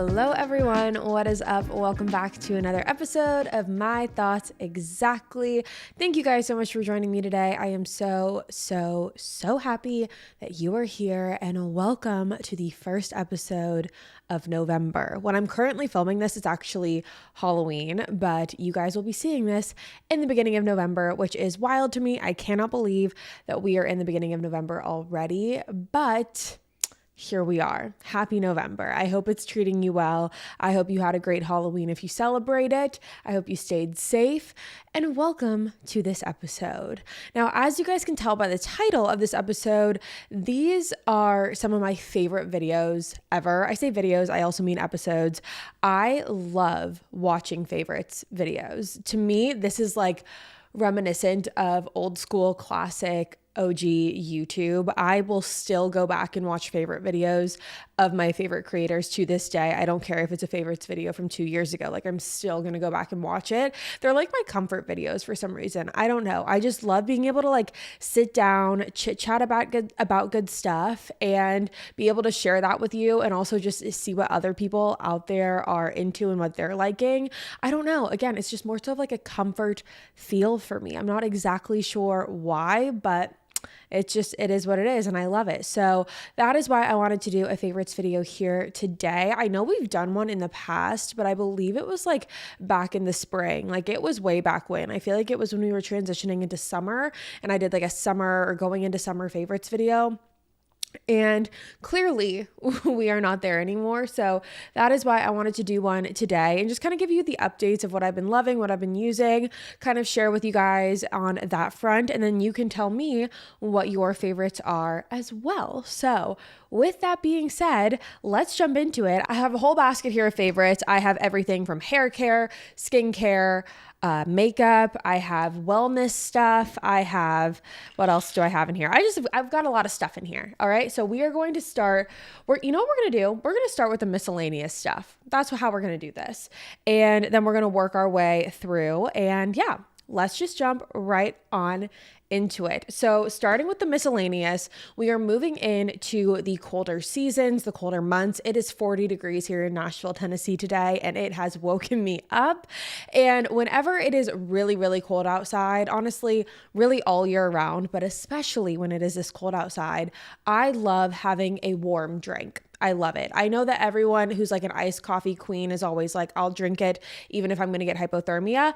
Hello everyone, what is up? Welcome back to another episode of My Thoughts Exactly. Thank you guys so much for joining me today. I am so happy that you are here, and welcome to the first episode of November. When I'm currently filming this, it's actually Halloween, but you guys will be seeing this in the beginning of November, which is wild to me. I cannot believe that we are in the beginning of November already, but here we are. Happy November. I hope it's treating you well. I hope you had a great Halloween if you celebrate it. I hope you stayed safe, and welcome to this episode. Now, as you guys can tell by the title of this episode, these are some of my favorite videos ever. I say videos, I also mean episodes. I love watching favorites videos. To me, this is like reminiscent of old school classic OG YouTube. I will still go back and watch favorite videos of my favorite creators to this day. I don't care if it's a favorites video from 2 years ago. Like, I'm still going to go back and watch it. They're like my comfort videos for some reason. I don't know. I just love being able to like sit down, chit chat about good stuff, and be able to share that with you, and also just see what other people out there are into and what they're liking. I don't know. Again, it's just more so of like a comfort feel for me. I'm not exactly sure why, but it is what it is, and I love it. So that is why I wanted to do a favorites video here today. I know we've done one in the past, but I believe it was like back in the spring. Like, it was way back when. I feel like it was when we were transitioning into summer, and I did like a summer or going into summer favorites video. And clearly we are not there anymore. So that is why I wanted to do one today and just kind of give you the updates of what I've been loving, what I've been using, kind of share with you guys on that front. And then you can tell me what your favorites are as well. So with that being said, let's jump into it. I have a whole basket here of favorites. I have everything from hair care, skincare, makeup. I have wellness stuff. I have, what else do I have in here? I've got a lot of stuff in here. All right. So we are going to start, you know what we're going to do? We're going to start with the miscellaneous stuff. That's how we're going to do this. And then we're going to work our way through, and yeah, let's just jump right on into it. So starting with the miscellaneous, we are moving into the colder seasons, the colder months. It is 40 degrees here in Nashville, Tennessee today, and it has woken me up. And whenever it is really, really cold outside, honestly, really all year round, but especially when it is this cold outside, I love having a warm drink. I love it. I know that everyone who's like an iced coffee queen is always like, I'll drink it even if I'm going to get hypothermia.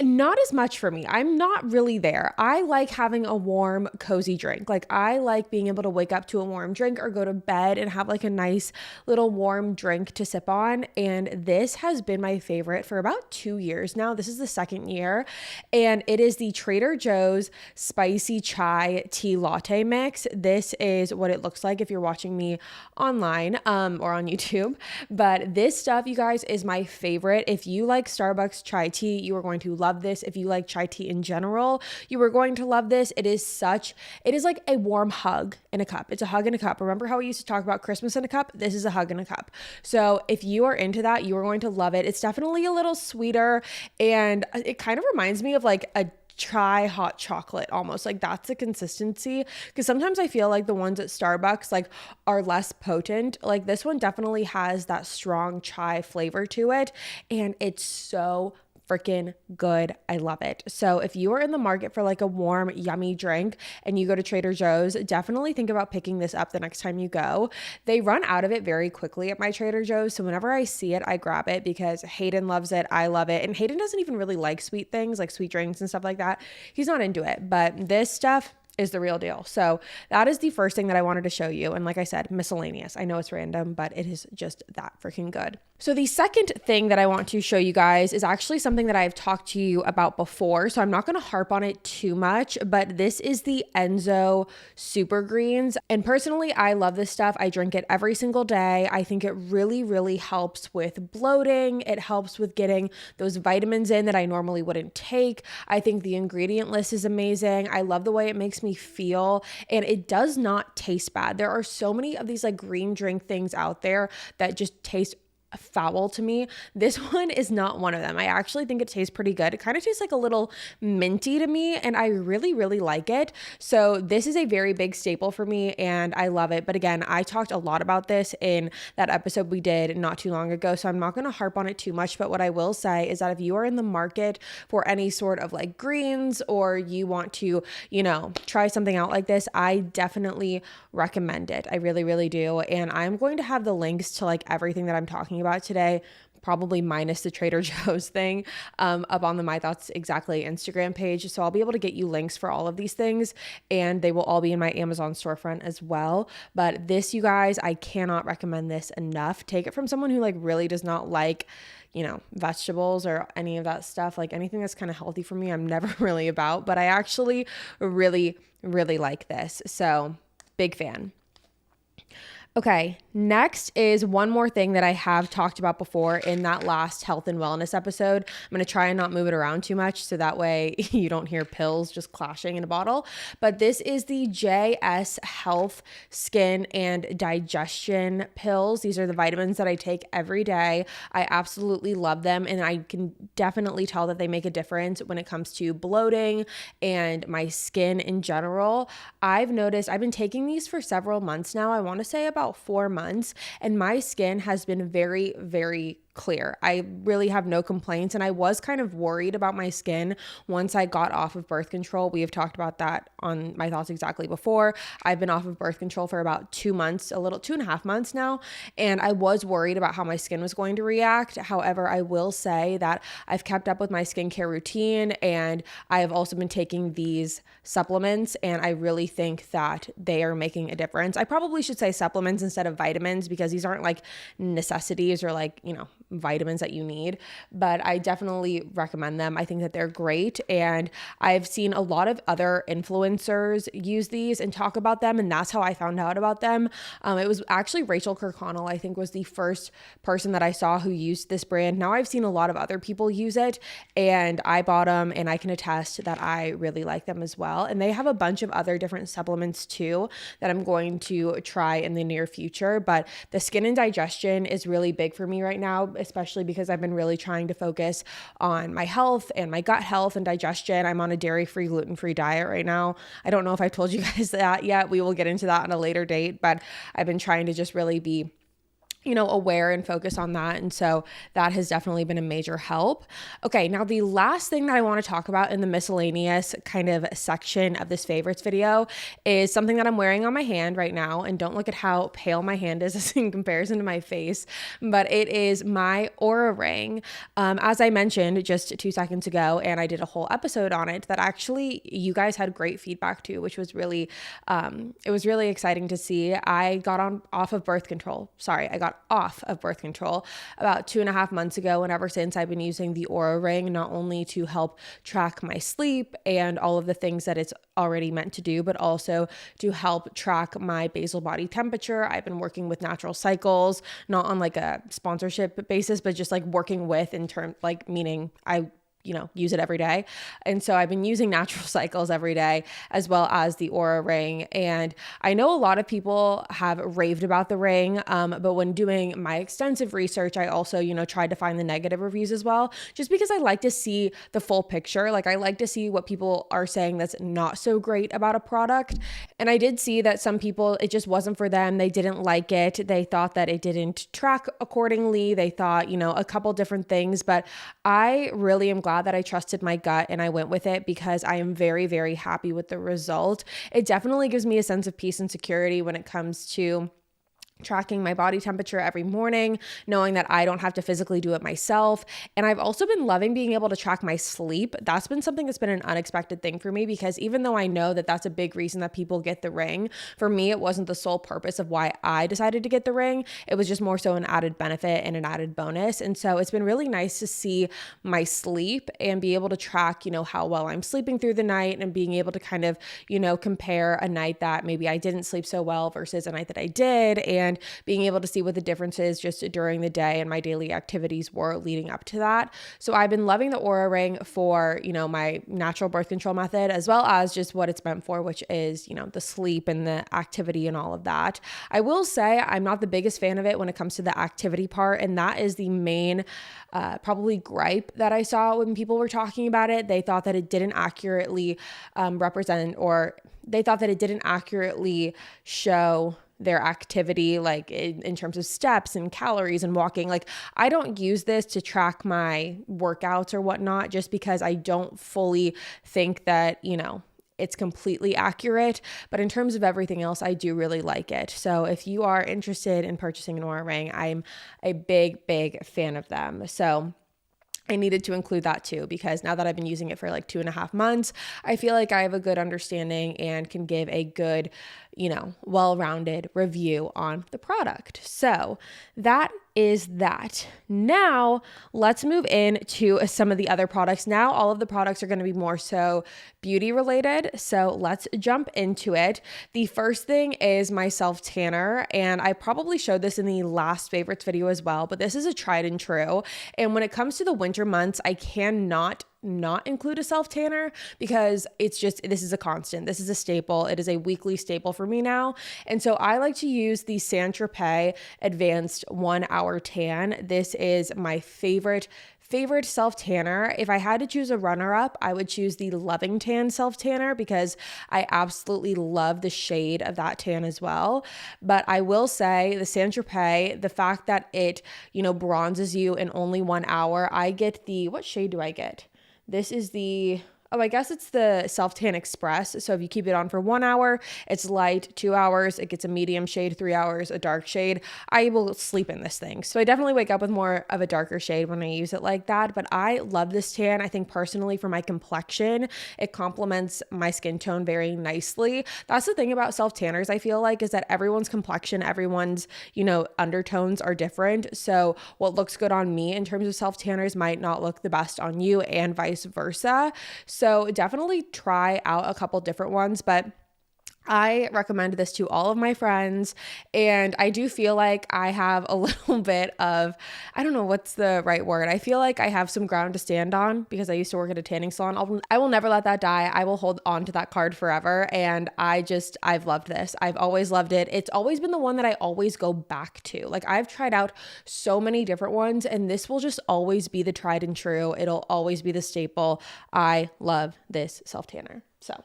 Not as much for me. I'm not really there. I like having a warm, cozy drink. Like, I like being able to wake up to a warm drink or go to bed and have like a nice little warm drink to sip on. And this has been my favorite for about 2 years now. This is the second year. And it is the Trader Joe's spicy chai tea latte mix. This is what it looks like if you're watching me online or on YouTube. But this stuff, you guys, is my favorite. If you like Starbucks chai tea, you are going to love this. If you like chai tea in general, you are going to love this. It is like a warm hug in a cup. It's a hug in a cup. Remember how we used to talk about Christmas in a cup? This is a hug in a cup. So if you are into that, you are going to love it. It's definitely a little sweeter, and it kind of reminds me of like a chai hot chocolate almost. Like, that's the consistency, because sometimes I feel like the ones at Starbucks like are less potent. Like, this one definitely has that strong chai flavor to it, and it's so freaking good. I love it. So if you are in the market for like a warm, yummy drink and you go to Trader Joe's, definitely think about picking this up the next time you go. They run out of it very quickly at my Trader Joe's. So whenever I see it, I grab it because Hayden loves it. I love it. And Hayden doesn't even really like sweet things, like sweet drinks and stuff like that. He's not into it, but this stuff is the real deal. So that is the first thing that I wanted to show you. And like I said, miscellaneous. I know it's random, but it is just that freaking good. So the second thing that I want to show you guys is actually something that I've talked to you about before. So I'm not going to harp on it too much, but this is the Enzo Super Greens. And personally, I love this stuff. I drink it every single day. I think it really, really helps with bloating. It helps with getting those vitamins in that I normally wouldn't take. I think the ingredient list is amazing. I love the way it makes me feel, and it does not taste bad. There are so many of these like green drink things out there that just taste foul to me. This one is not one of them. I actually think it tastes pretty good. It kind of tastes like a little minty to me, and I really, really like it. So this is a very big staple for me, and I love it. But again, I talked a lot about this in that episode we did not too long ago, so I'm not going to harp on it too much. But what I will say is that if you are in the market for any sort of like greens, or you want to, try something out like this, I definitely recommend it. I really, really do. And I'm going to have the links to like everything that I'm talking about today, probably minus the Trader Joe's thing, up on the My Thoughts Exactly Instagram page. So I'll be able to get you links for all of these things, and they will all be in my Amazon storefront as well. But this, you guys, I cannot recommend this enough. Take it from someone who like really does not like, vegetables or any of that stuff. Like anything that's kind of healthy for me, I'm never really about, but I actually really, really like this. So big fan. Okay, next is one more thing that I have talked about before in that last health and wellness episode. I'm going to try and not move it around too much so that way you don't hear pills just clashing in a bottle. But this is the JS Health Skin and Digestion pills. These are the vitamins that I take every day. I absolutely love them, and I can definitely tell that they make a difference when it comes to bloating and my skin in general. I've noticed I've been taking these for several months now. I want to say about 4 months, and my skin has been very, very clear. I really have no complaints, and I was kind of worried about my skin once I got off of birth control. We have talked about that on My Thoughts Exactly before. I've been off of birth control for about 2 months, 2.5 months now, and I was worried about how my skin was going to react. However, I will say that I've kept up with my skincare routine, and I have also been taking these supplements, and I really think that they are making a difference. I probably should say supplements instead of vitamins, because these aren't like necessities or like, vitamins that you need, but I definitely recommend them. I think that they're great, and I've seen a lot of other influencers use these and talk about them, and that's how I found out about them. It was actually Rachel Kirkconnell, I think, was the first person that I saw who used this brand. Now I've seen a lot of other people use it, and I bought them, and I can attest that I really like them as well. And they have a bunch of other different supplements too that I'm going to try in the near future, but the skin and digestion is really big for me right now, especially because I've been really trying to focus on my health and my gut health and digestion. I'm on a dairy-free, gluten-free diet right now. I don't know if I've told you guys that yet. We will get into that on a later date, but I've been trying to just really be aware and focus on that. And so that has definitely been a major help. Okay, now the last thing that I want to talk about in the miscellaneous kind of section of this favorites video is something that I'm wearing on my hand right now. And don't look at how pale my hand is in comparison to my face, but it is my Aura ring. As I mentioned just 2 seconds ago, and I did a whole episode on it that actually you guys had great feedback to, which was really, it was really exciting to see. I got off of birth control. I got off of birth control about 2.5 months ago. And ever since, I've been using the Aura ring, not only to help track my sleep and all of the things that it's already meant to do, but also to help track my basal body temperature. I've been working with Natural Cycles, not on like a sponsorship basis, but just like working with meaning I use it every day. And so I've been using Natural Cycles every day, as well as the Aura ring. And I know a lot of people have raved about the ring, but when doing my extensive research, I also, tried to find the negative reviews as well, just because I like to see the full picture. Like I like to see what people are saying that's not so great about a product. And I did see that some people, it just wasn't for them. They didn't like it. They thought that it didn't track accordingly. They thought, a couple different things, but I really am glad that I trusted my gut and I went with it, because I am very, very happy with the result. It definitely gives me a sense of peace and security when it comes to tracking my body temperature every morning, knowing that I don't have to physically do it myself. And I've also been loving being able to track my sleep. That's been something that's been an unexpected thing for me, because even though I know that that's a big reason that people get the ring, for me, it wasn't the sole purpose of why I decided to get the ring. It was just more so an added benefit and an added bonus. And so it's been really nice to see my sleep and be able to track, how well I'm sleeping through the night, and being able to kind of, compare a night that maybe I didn't sleep so well versus a night that I did. And and being able to see what the difference is just during the day and my daily activities were leading up to that. So I've been loving the Oura Ring for, my natural birth control method, as well as just what it's meant for, which is, the sleep and the activity and all of that. I will say I'm not the biggest fan of it when it comes to the activity part, and that is the main probably gripe that I saw when people were talking about it. They thought that it didn't accurately represent, or they thought that it didn't accurately show their activity, like in terms of steps and calories and walking. Like, I don't use this to track my workouts or whatnot, just because I don't fully think that, it's completely accurate. But in terms of everything else, I do really like it. So if you are interested in purchasing an Oura Ring, I'm a big, big fan of them. So I needed to include that too, because now that I've been using it for like 2.5 months, I feel like I have a good understanding and can give a good, well-rounded review on the product. So that is that. Now let's move into some of the other products. Now all of the products are going to be more so beauty related. So let's jump into it. The first thing is my self tanner, and I probably showed this in the last favorites video as well, but this is a tried and true. And when it comes to the winter months, I cannot not include a self tanner, because this is a constant. This is a staple. It is a weekly staple for me now. And so I like to use the Saint-Tropez Advanced 1 Hour Tan. This is my favorite self tanner. If I had to choose a runner up, I would choose the Loving Tan self tanner, because I absolutely love the shade of that tan as well. But I will say the Saint-Tropez, the fact that it, bronzes you in only 1 hour, I get what shade do I get? This is I guess it's the Self Tan Express. So if you keep it on for 1 hour, it's light. 2 hours, it gets a medium shade. 3 hours, a dark shade. I will sleep in this thing. So I definitely wake up with more of a darker shade when I use it like that. But I love this tan. I think personally for my complexion, it complements my skin tone very nicely. That's the thing about self tanners, I feel like, is that everyone's complexion, everyone's, undertones are different. So what looks good on me in terms of self tanners might not look the best on you, and vice versa. So definitely try out a couple different ones, but I recommend this to all of my friends, and I do feel like I have a little bit of, I don't know what's the right word. I feel like I have some ground to stand on because I used to work at a tanning salon. I will never let that die. I will hold on to that card forever, and I've loved this. I've always loved it. It's always been the one that I always go back to. Like, I've tried out so many different ones, and this will just always be the tried and true. It'll always be the staple. I love this self tanner. So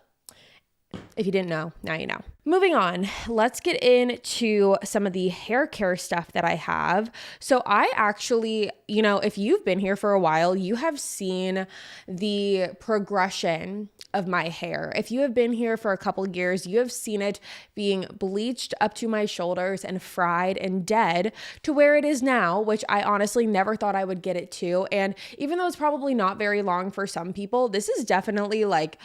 if you didn't know, now you know. Moving on, let's get into some of the hair care stuff that I have. So I actually, if you've been here for a while, you have seen the progression of my hair. If you have been here for a couple years, you have seen it being bleached up to my shoulders and fried and dead to where it is now, which I honestly never thought I would get it to. And even though it's probably not very long for some people, this is definitely like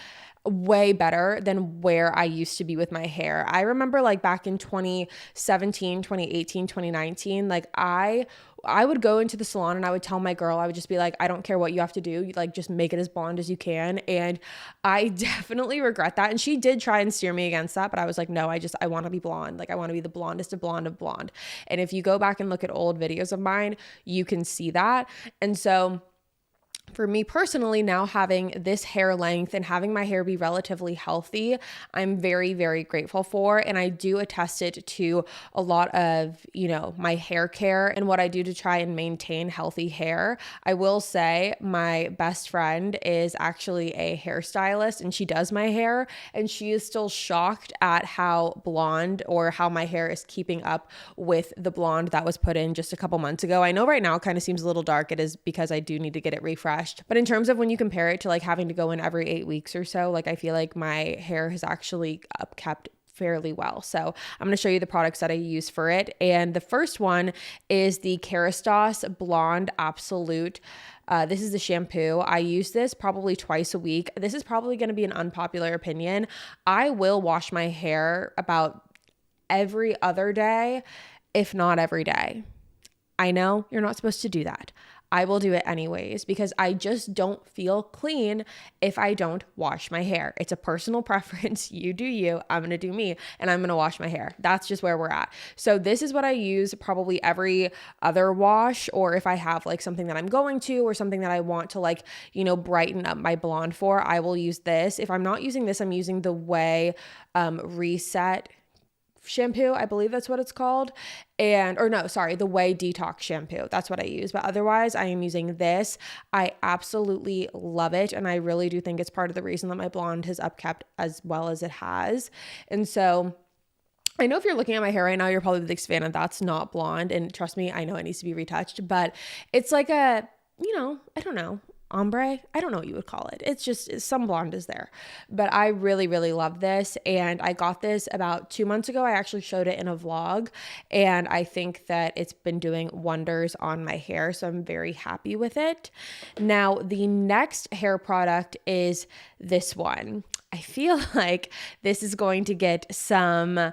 way better than where I used to be with my hair. I remember like back in 2017, 2018, 2019, like I would go into the salon and I would tell my girl, I would just be like, I don't care what you have to do. You just make it as blonde as you can. And I definitely regret that. And she did try and steer me against that, but I was like, no, I want to be blonde. Like, I want to be the blondest of blonde. And if you go back and look at old videos of mine, you can see that. And so for me personally, now having this hair length and having my hair be relatively healthy, I'm very, very grateful for. And I do attest it to a lot of, my hair care and what I do to try and maintain healthy hair. I will say my best friend is actually a hairstylist, and she does my hair, and she is still shocked at how blonde, or how my hair is keeping up with the blonde that was put in just a couple months ago. I know right now it kind of seems a little dark. It is because I do need to get it refreshed. But in terms of when you compare it to like having to go in every 8 weeks or so, like I feel like my hair has actually upkept fairly well. So I'm going to show you the products that I use for it. And the first one is the Kerastase Blonde Absolute. This is the shampoo. I use this probably twice a week. This is probably going to be an unpopular opinion. I will wash my hair about every other day, if not every day. I know you're not supposed to do that. I will do it anyways because I just don't feel clean if I don't wash my hair. It's a personal preference. You do you, I'm going to do me, and I'm going to wash my hair. That's just where we're at. So this is what I use probably every other wash, or if I have like something that I'm going to or something that I want to like, brighten up my blonde for, I will use this. If I'm not using this, I'm using the Way Reset shampoo. I believe that's what it's called. The Way Detox shampoo. That's what I use. But otherwise, I am using this. I absolutely love it. And I really do think it's part of the reason that my blonde has upkept as well as it has. And so I know if you're looking at my hair right now, you're probably the Savannah, that's not blonde. And trust me, I know it needs to be retouched, but it's like a, I don't know, ombre. I don't know what you would call it. It's just some blonde is there, but I really, really love this. And I got this about 2 months ago. I actually showed it in a vlog, and I think that it's been doing wonders on my hair. So I'm very happy with it. Now, the next hair product is this one. I feel like this is going to get some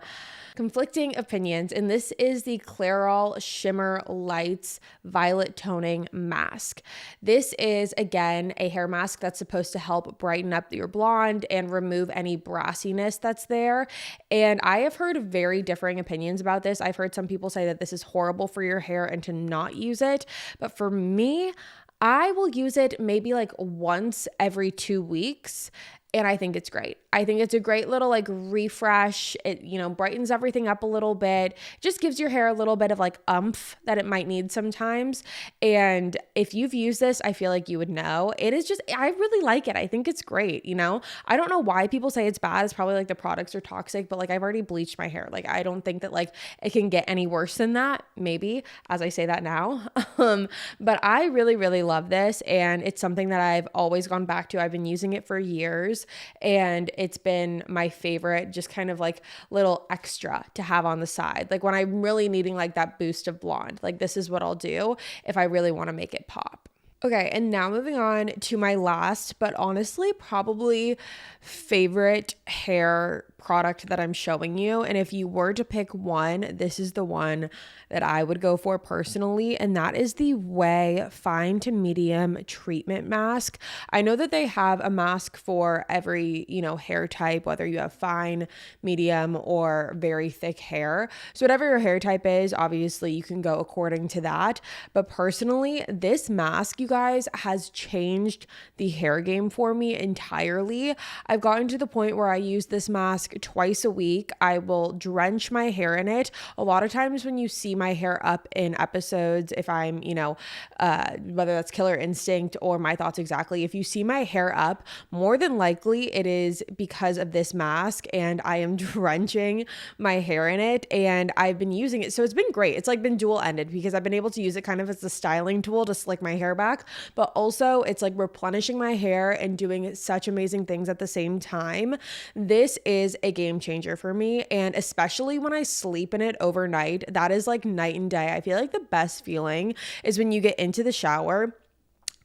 conflicting opinions, and this is the Clairol Shimmer Lights Violet Toning Mask. This is, again, a hair mask that's supposed to help brighten up your blonde and remove any brassiness that's there. And I have heard very differing opinions about this. I've heard some people say that this is horrible for your hair and to not use it. But for me, I will use it maybe like once every 2 weeks. And I think it's great. I think it's a great little like refresh. It, brightens everything up a little bit. Just gives your hair a little bit of like oomph that it might need sometimes. And if you've used this, I feel like you would know. It is just, I really like it. I think it's great. I don't know why people say it's bad. It's probably like the products are toxic, but like I've already bleached my hair. Like I don't think that like it can get any worse than that. Maybe as I say that now. But I really, really love this. And it's something that I've always gone back to. I've been using it for years. And it's been my favorite, just kind of like little extra to have on the side. Like when I'm really needing like that boost of blonde, like this is what I'll do if I really want to make it pop. Okay, and now moving on to my last, but honestly, probably favorite hair product that I'm showing you. And if you were to pick one, this is the one that I would go for personally, and that is the Way Fine to Medium Treatment Mask. I know that they have a mask for every, hair type, whether you have fine, medium, or very thick hair. So whatever your hair type is, obviously you can go according to that. But personally, this mask, you guys, has changed the hair game for me entirely. I've gotten to the point where I use this mask twice a week. I will drench my hair in it. A lot of times when you see my hair up in episodes, if I'm, whether that's Killer Instinct or My Thoughts Exactly, if you see my hair up, more than likely it is because of this mask, and I am drenching my hair in it, and I've been using it. So it's been great. It's like been dual-ended because I've been able to use it kind of as a styling tool to slick my hair back, but also it's like replenishing my hair and doing such amazing things at the same time. This is a game changer for me, and especially when I sleep in it overnight, that is like night and day. I feel like the best feeling is when you get into the shower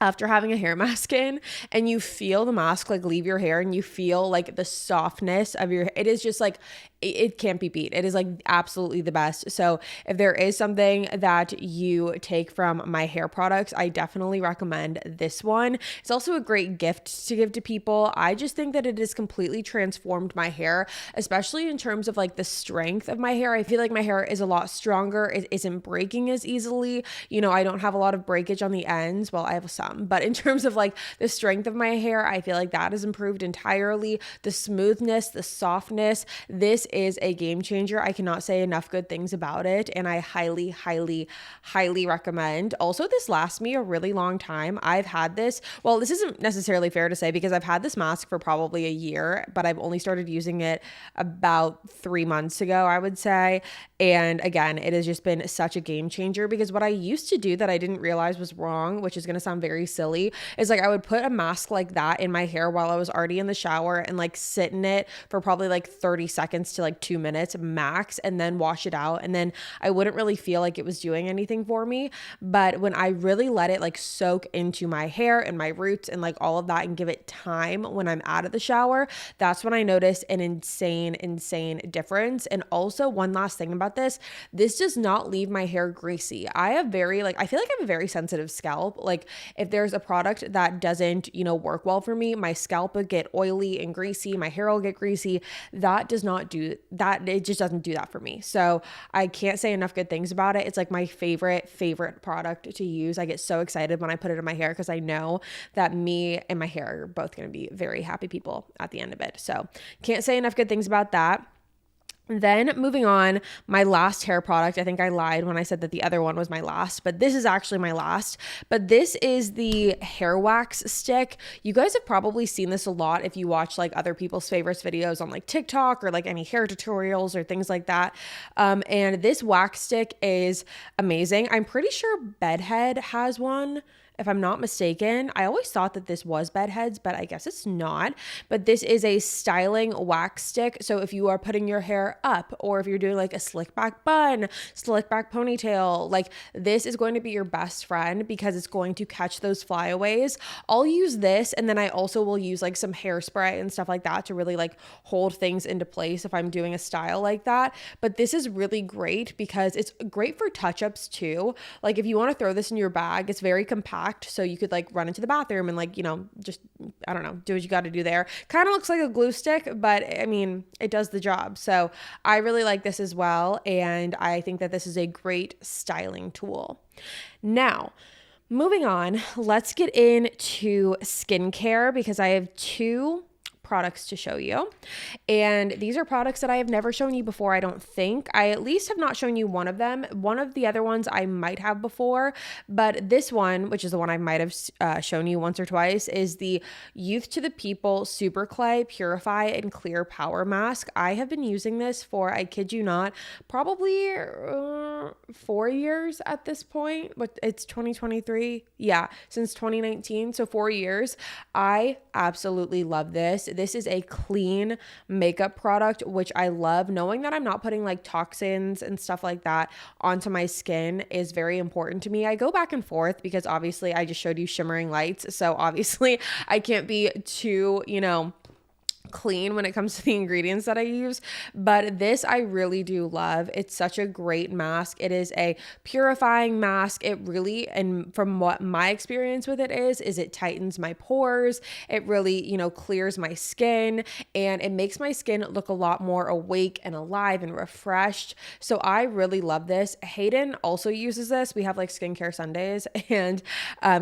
after having a hair mask in and you feel the mask like leave your hair and you feel like the softness of your, it is just like, it can't be beat. It is like absolutely the best. So if there is something that you take from my hair products, I definitely recommend this one. It's also a great gift to give to people. I just think that it has completely transformed my hair, especially in terms of like the strength of my hair. I feel like my hair is a lot stronger. It isn't breaking as easily. I don't have a lot of breakage on the ends. Well, I have some, but in terms of like the strength of my hair, I feel like that has improved entirely. The smoothness, the softness, this is a game changer. I cannot say enough good things about it, and I highly, highly, highly recommend. Also, this lasts me a really long time. I've had this, well, this isn't necessarily fair to say because I've had this mask for probably a year, but I've only started using it about 3 months ago, I would say. And again, it has just been such a game changer because what I used to do that I didn't realize was wrong, which is going to sound very silly, is like I would put a mask like that in my hair while I was already in the shower and like sit in it for probably like 30 seconds to like 2 minutes max and then wash it out. And then I wouldn't really feel like it was doing anything for me. But when I really let it like soak into my hair and my roots and like all of that and give it time when I'm out of the shower, that's when I notice an insane difference. And also one last thing about this does not leave my hair greasy. I feel like I have a very sensitive scalp. Like if there's a product that doesn't, work well for me, my scalp would get oily and greasy, my hair will get greasy. That does not do that. It just doesn't do that for me. So I can't say enough good things about it. It's like my favorite product to use. I get so excited when I put it in my hair because I know that me and my hair are both going to be very happy people at the end of it. So can't say enough good things about that. Then moving on, my last hair product, I think I lied when I said that the other one was my last, but this is actually my last. But this is the hair wax stick. You guys have probably seen this a lot if you watch like other people's favorites videos on like TikTok or like any hair tutorials or things like that. And this wax stick is amazing. I'm pretty sure Bedhead has one, if I'm not mistaken. I always thought that this was Bedhead's, but I guess it's not. But this is a styling wax stick. So if you are putting your hair up, or if you're doing like a slick back bun, slick back ponytail, like this is going to be your best friend because it's going to catch those flyaways. I'll use this, and then I also will use like some hairspray and stuff like that to really like hold things into place if I'm doing a style like that. But this is really great because it's great for touch-ups too. Like if you want to throw this in your bag, it's very compact. So you could like run into the bathroom and like, just, I don't know, do what you got to do there. Kind of looks like a glue stick, but I mean, it does the job. So I really like this as well. And I think that this is a great styling tool. Now, moving on, let's get into skincare because I have two products to show you. And these are products that I have never shown you before, I don't think. I at least have not shown you one of them. One of the other ones I might have before, but this one, which is the one I might have shown you once or twice, is the Youth to the People Super Clay Purify and Clear Power Mask. I have been using this for, I kid you not, probably 4 years at this point, but it's 2023. Yeah, since 2019. So 4 years. I absolutely love this. This is a clean makeup product, which I love. Knowing that I'm not putting like toxins and stuff like that onto my skin is very important to me. I go back and forth because obviously I just showed you shimmering lights. So obviously I can't be too, clean when it comes to the ingredients that I use, but this I really do love. It's such a great mask. It is a purifying mask. It really, and from what my experience with it is it tightens my pores. It really, clears my skin, and it makes my skin look a lot more awake and alive and refreshed. So I really love this. Hayden also uses this. We have like skincare Sundays, and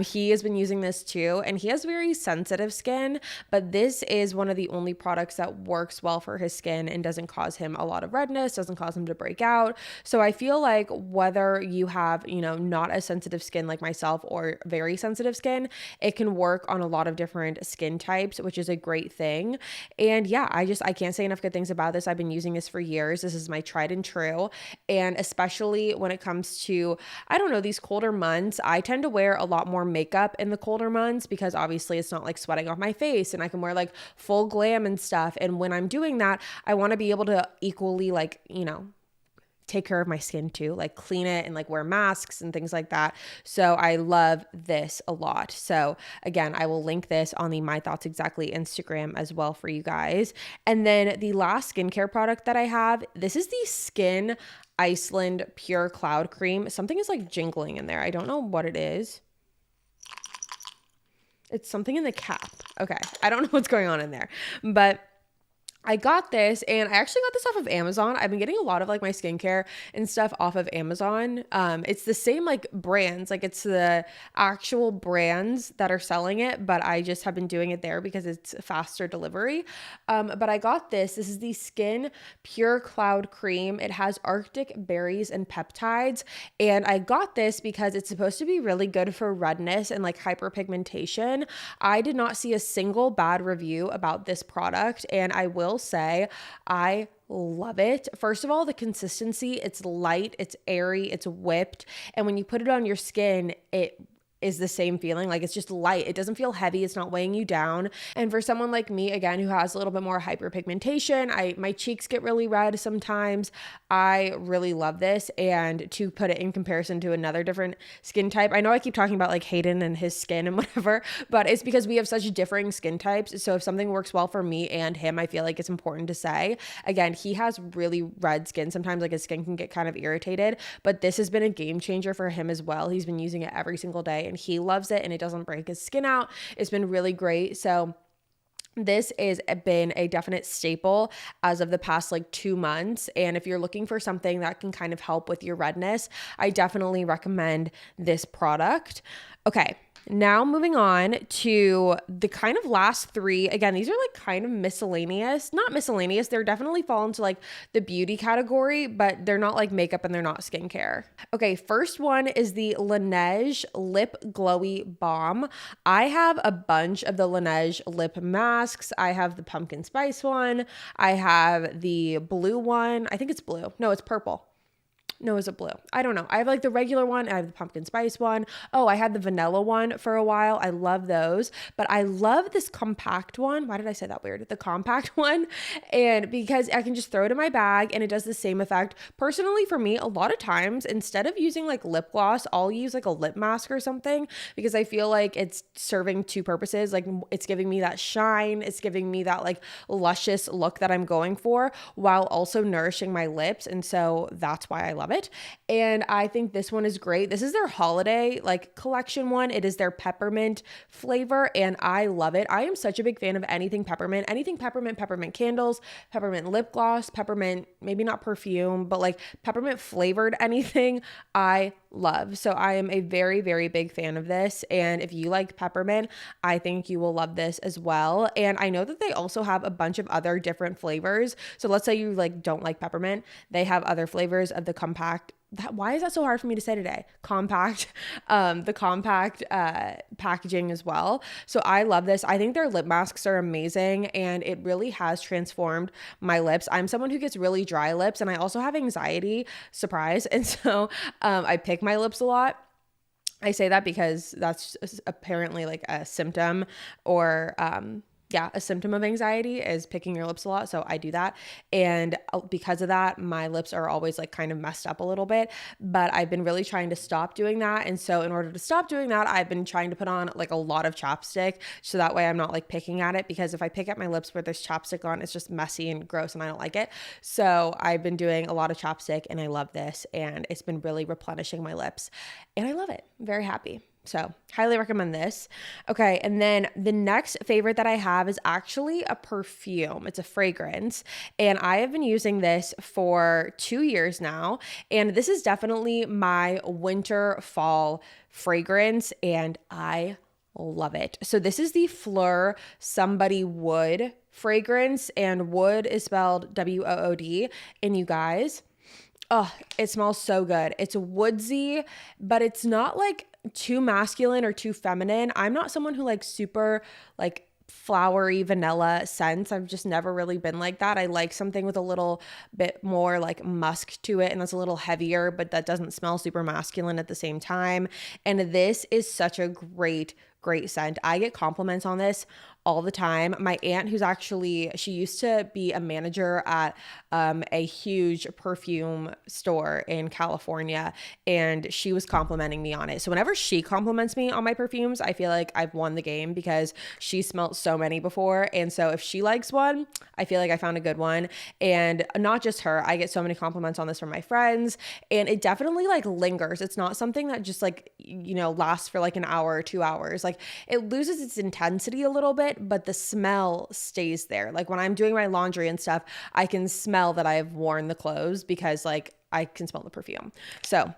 he has been using this too, and he has very sensitive skin, but this is one of the only products that works well for his skin and doesn't cause him a lot of redness, doesn't cause him to break out. So I feel like whether you have, not as sensitive skin like myself or very sensitive skin, it can work on a lot of different skin types, which is a great thing. And yeah, I can't say enough good things about this. I've been using this for years. This is my tried and true. And especially when it comes to, I don't know, these colder months, I tend to wear a lot more makeup in the colder months because obviously it's not like sweating off my face, and I can wear like full glam and stuff. And when I'm doing that, I want to be able to equally like, take care of my skin too, like clean it and like wear masks and things like that. So I love this a lot. So again, I will link this on the My Thoughts Exactly Instagram as well for you guys. And then the last skincare product that I have, this is the Skin Iceland Pure Cloud Cream. Something is like jingling in there. I don't know what it is. It's something in the cap. Okay. I don't know what's going on in there, but I got this, and I actually got this off of Amazon. I've been getting a lot of like my skincare and stuff off of Amazon. It's the same like brands, like it's the actual brands that are selling it, but I just have been doing it there because it's faster delivery. But I got this. This is the Skin Pure Cloud Cream. It has Arctic berries and peptides, and I got this because it's supposed to be really good for redness and like hyperpigmentation. I did not see a single bad review about this product, and I will say I love it. First of all, the consistency, it's light, it's airy, it's whipped, and when you put it on your skin, is the same feeling. Like it's just light. It doesn't feel heavy. It's not weighing you down. And for someone like me, again, who has a little bit more hyperpigmentation, my cheeks get really red sometimes. I really love this. And to put it in comparison to another different skin type, I know I keep talking about like Hayden and his skin and whatever, but it's because we have such differing skin types. So if something works well for me and him, I feel like it's important to say. Again, he has really red skin. Sometimes like his skin can get kind of irritated, but this has been a game changer for him as well. He's been using it every single day and he loves it, and it doesn't break his skin out. It's been really great. So this has been a definite staple as of the past like 2 months. And if you're looking for something that can kind of help with your redness, I definitely recommend this product. Okay. Now moving on to the kind of last three. Again, these are like kind of miscellaneous, not miscellaneous. They're definitely fall into like the beauty category, but they're not like makeup and they're not skincare. Okay, first one is the Laneige Lip Glowy Balm. I have a bunch of the Laneige lip masks. I have the pumpkin spice one. I have the blue one. I think it's blue. No, it's purple. No, is it blue? I don't know. I have like the regular one. I have the pumpkin spice one. Oh, I had the vanilla one for a while. I love those, but I love this compact one. Why did I say that weird? The compact one. And because I can just throw it in my bag and it does the same effect. Personally, for me, a lot of times, instead of using like lip gloss, I'll use like a lip mask or something because I feel like it's serving two purposes. Like it's giving me that shine. It's giving me that like luscious look that I'm going for while also nourishing my lips. And so that's why I love it. And I think this one is great. This is their holiday like collection one. It is their peppermint flavor and I love it. I am such a big fan of anything peppermint, peppermint candles, peppermint lip gloss, peppermint, maybe not perfume, but like peppermint flavored anything I love. So I am a very, very big fan of this. And if you like peppermint, I think you will love this as well. And I know that they also have a bunch of other different flavors. So let's say you like don't like peppermint. They have other flavors of the compact. Why is that so hard for me to say today? Compact, the compact packaging as well. So I love this. I think their lip masks are amazing and it really has transformed my lips. I'm someone who gets really dry lips and I also have anxiety, surprise. And so I pick my lips a lot. I say that because that's apparently like a symptom or a symptom of anxiety is picking your lips a lot. So I do that. And because of that, my lips are always like kind of messed up a little bit, but I've been really trying to stop doing that. And so in order to stop doing that, I've been trying to put on like a lot of chapstick. So that way I'm not like picking at it, because if I pick at my lips where there's chapstick on, it's just messy and gross and I don't like it. So I've been doing a lot of chapstick and I love this. And it's been really replenishing my lips and I love it. I'm very happy. So highly recommend this. Okay. And then the next favorite that I have is actually a perfume. It's a fragrance. And I have been using this for 2 years now. And this is definitely my winter fall fragrance. And I love it. So this is the Fleur Somebody Wood fragrance. And wood is spelled W-O-O-D. And you guys, oh, it smells so good. It's woodsy, but it's not like too masculine or too feminine. I'm not someone who likes super like flowery vanilla scents. I've just never really been like that. I like something with a little bit more like musk to it and that's a little heavier, but that doesn't smell super masculine at the same time. And this is such a great scent. I get compliments on this all the time. My aunt, she used to be a manager at a huge perfume store in California, and she was complimenting me on it. So whenever she compliments me on my perfumes, I feel like I've won the game because she smelled so many before. And so if she likes one, I feel like I found a good one. And not just her, I get so many compliments on this from my friends, and it definitely like lingers. It's not something that just like, lasts for like an hour or 2 hours. Like it loses its intensity a little bit, but the smell stays there. Like when I'm doing my laundry and stuff, I can smell that I've worn the clothes because like I can smell the perfume. So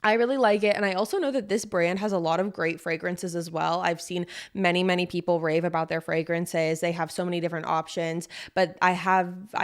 I really like it. And I also know that this brand has a lot of great fragrances as well. I've seen many people rave about their fragrances. They have so many different options, but I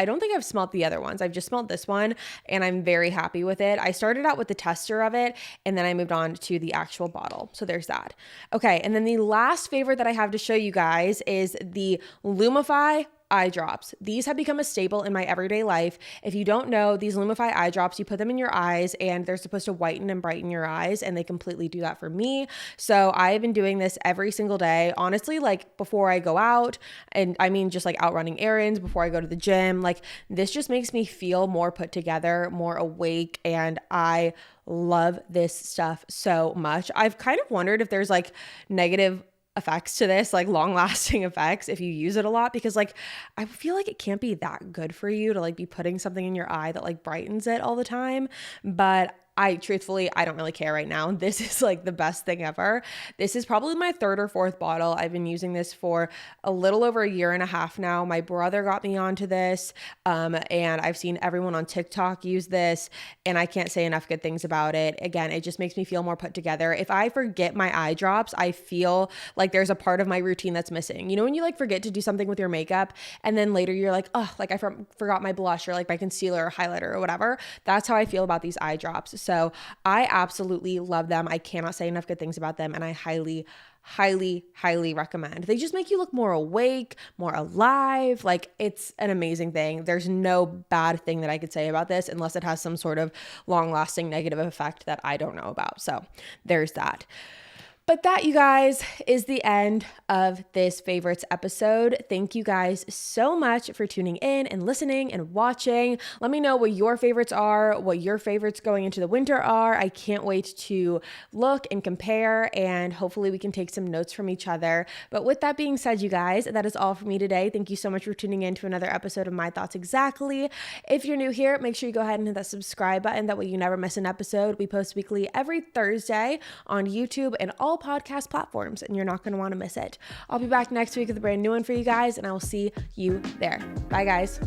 don't think I've smelled the other ones. I've just smelled this one and I'm very happy with it. I started out with the tester of it and then I moved on to the actual bottle. So there's that. Okay. And then the last favorite that I have to show you guys is the Lumify eye drops. These have become a staple in my everyday life. If you don't know, these Lumify eye drops, you put them in your eyes and they're supposed to whiten and brighten your eyes, and they completely do that for me. So I have been doing this every single day, honestly, like before I go out, and I mean just like out running errands, before I go to the gym. Like this just makes me feel more put together, more awake, and I love this stuff so much. I've kind of wondered if there's like negative effects to this, like long lasting effects, if you use it a lot, because like I feel like it can't be that good for you to like be putting something in your eye that like brightens it all the time. But I don't really care right now. This is like the best thing ever. This is probably my third or fourth bottle. I've been using this for a little over a year and a half now. My brother got me onto this, and I've seen everyone on TikTok use this, and I can't say enough good things about it. Again, it just makes me feel more put together. If I forget my eye drops, I feel like there's a part of my routine that's missing. You know, when you like forget to do something with your makeup and then later you're like, oh, like I forgot my blush or like my concealer or highlighter or whatever. That's how I feel about these eye drops. So I absolutely love them. I cannot say enough good things about them, and I highly recommend. They just make you look more awake, more alive. Like it's an amazing thing. There's no bad thing that I could say about this unless it has some sort of long-lasting negative effect that I don't know about. So there's that. But that, you guys, is the end of this favorites episode. Thank you guys so much for tuning in and listening and watching. Let me know what your favorites are, what your favorites going into the winter are. I can't wait to look and compare, and hopefully we can take some notes from each other. But with that being said, you guys, that is all for me today. Thank you so much for tuning in to another episode of My Thoughts Exactly. If you're new here, make sure you go ahead and hit that subscribe button. That way you never miss an episode. We post weekly every Thursday on YouTube and all podcast platforms, and you're not going to want to miss it. I'll be back next week with a brand new one for you guys, and I will see you there. Bye, guys.